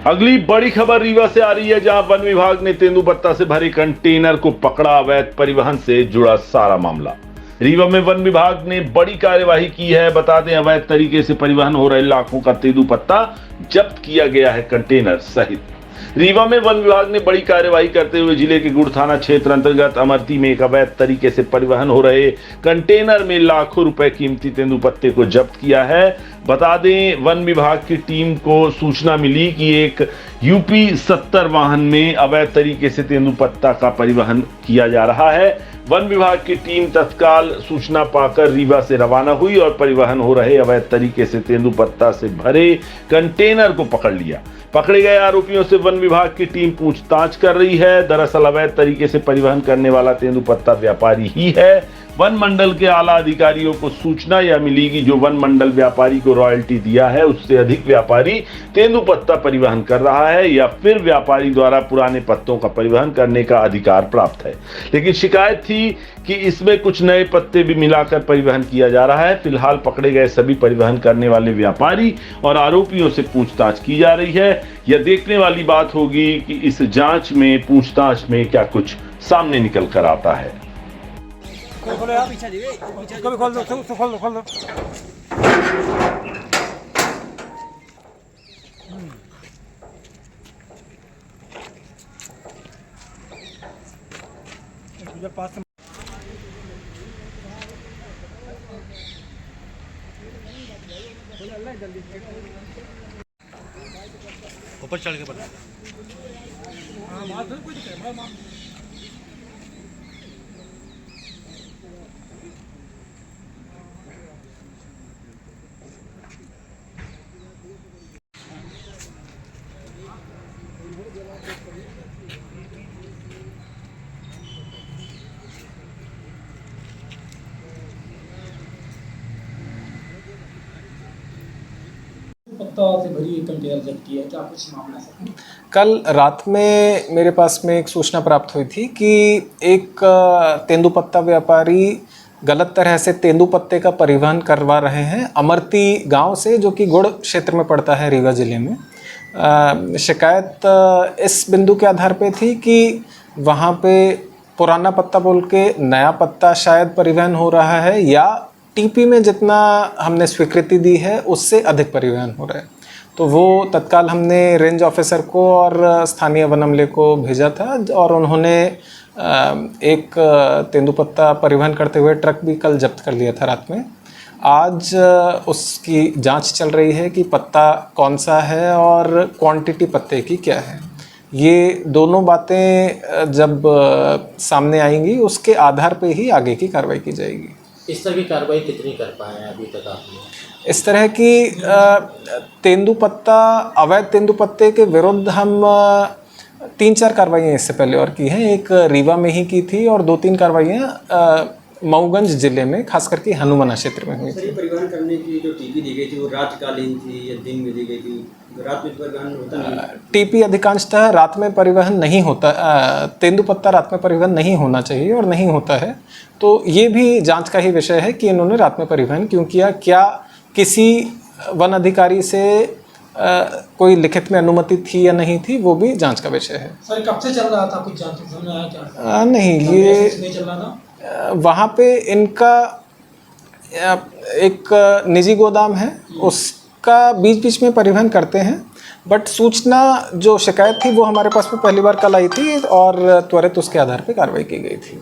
अगली बड़ी खबर रीवा से आ रही है, जहां वन विभाग ने तेंदुपत्ता से भरे कंटेनर को पकड़ा। अवैध परिवहन से जुड़ा सारा मामला। रीवा में वन विभाग ने बड़ी कार्यवाही की है। बता दें, अवैध तरीके से परिवहन हो रहे लाखों का तेंदुपत्ता जब्त किया गया है, कंटेनर सहित। रीवा में वन विभाग ने बड़ी कार्यवाही करते हुए जिले के गुड़ थाना क्षेत्र अंतर्गत अमरती में एक अवैध तरीके से परिवहन हो रहे कंटेनर में लाखों रुपए कीमती तेंदुपत्ते को जब्त किया है। बता दें, वन विभाग की टीम को सूचना मिली कि एक यूपी 70 वाहन में अवैध तरीके से तेंदुपत्ता का परिवहन किया जा रहा है। वन विभाग की टीम तत्काल सूचना पाकर रीवा से रवाना हुई और परिवहन हो रहे अवैध तरीके से तेंदुपत्ता से भरे कंटेनर को पकड़ लिया। पकड़े गए आरोपियों से वन विभाग की टीम पूछताछ कर रही है। दरअसल अवैध तरीके से परिवहन करने वाला तेंदुपत्ता व्यापारी ही है। वन मंडल के आला अधिकारियों को सूचना यह मिली कि जो वन मंडल व्यापारी को रॉयल्टी दिया है, उससे अधिक व्यापारी तेंदुपत्ता परिवहन कर रहा है, या फिर व्यापारी द्वारा पुराने पत्तों का परिवहन करने का अधिकार प्राप्त है। लेकिन शिकायत थी कि इसमें कुछ नए पत्ते भी मिलाकर परिवहन किया जा रहा है। फिलहाल पकड़े गए सभी परिवहन करने वाले व्यापारी और आरोपियों से पूछताछ की जा रही है। यह देखने वाली बात होगी कि इस जांच में, पूछताछ में क्या कुछ सामने निकल कर आता है। खोलो यार, इसको भी खोल दो, खोल दो। पास ऊपर चढ़ के बना। हाँ, कोई दिक्कत है। पत्ता से भरी एक कंटेनर जब्त किया है, क्या कुछ मामला है? कल रात में मेरे पास में एक सूचना प्राप्त हुई थी कि एक तेंदुपत्ता व्यापारी गलत तरह से तेंदुपत्ते का परिवहन करवा रहे हैं अमरती गांव से, जो कि गुड़ क्षेत्र में पड़ता है रीवा जिले में। शिकायत इस बिंदु के आधार पे थी कि वहां पे पुराना पत्ता बोल के नया पत्ता शायद परिवहन हो रहा है, या टीपी में जितना हमने स्वीकृति दी है उससे अधिक परिवहन हो रहा है। तो वो तत्काल हमने रेंज ऑफिसर को और स्थानीय वन अमले को भेजा था, और उन्होंने एक तेंदुपत्ता परिवहन करते हुए ट्रक भी कल जब्त कर लिया था रात में। आज उसकी जांच चल रही है कि पत्ता कौन सा है और क्वांटिटी पत्ते की क्या है। ये दोनों बातें जब सामने आएंगी उसके आधार पे ही आगे की कार्रवाई की जाएगी। इस तरह की कार्रवाई कितनी कर पाए हैं अभी तक आपने? इस तरह की तेंदुपत्ता, अवैध तेंदुपत्ते के विरुद्ध हम 3-4 कार्रवाइयाँ इससे पहले और की हैं। एक रीवा में ही की थी और 2-3 कार्रवाइयाँ मऊगंज जिले में, खास करके हनुमाना क्षेत्र में हुई थी। परिवहन करने की जो टीपी दी गई थी वो रातकालीन थी या दिन में दी गई थी? रात में परिवहन होता नहीं? टीपी अधिकांशतः रात में परिवहन नहीं होता। तेंदुपत्ता रात में परिवहन नहीं होना चाहिए और नहीं होता है। तो ये भी जांच का ही विषय है कि इन्होंने रात में परिवहन क्यों किया, क्या किसी वन अधिकारी से कोई लिखित में अनुमति थी या नहीं थी, वो भी जांच का विषय है। सर, कब से चल रहा था, कुछ जांच सामने आया क्या? नहीं, ये नहीं चल रहा था। वहाँ पे इनका एक निजी गोदाम है, उसका बीच बीच में परिवहन करते हैं। बट सूचना, जो शिकायत थी वो हमारे पास में पहली बार कल आई थी और त्वरित उसके आधार पे कार्रवाई की गई थी।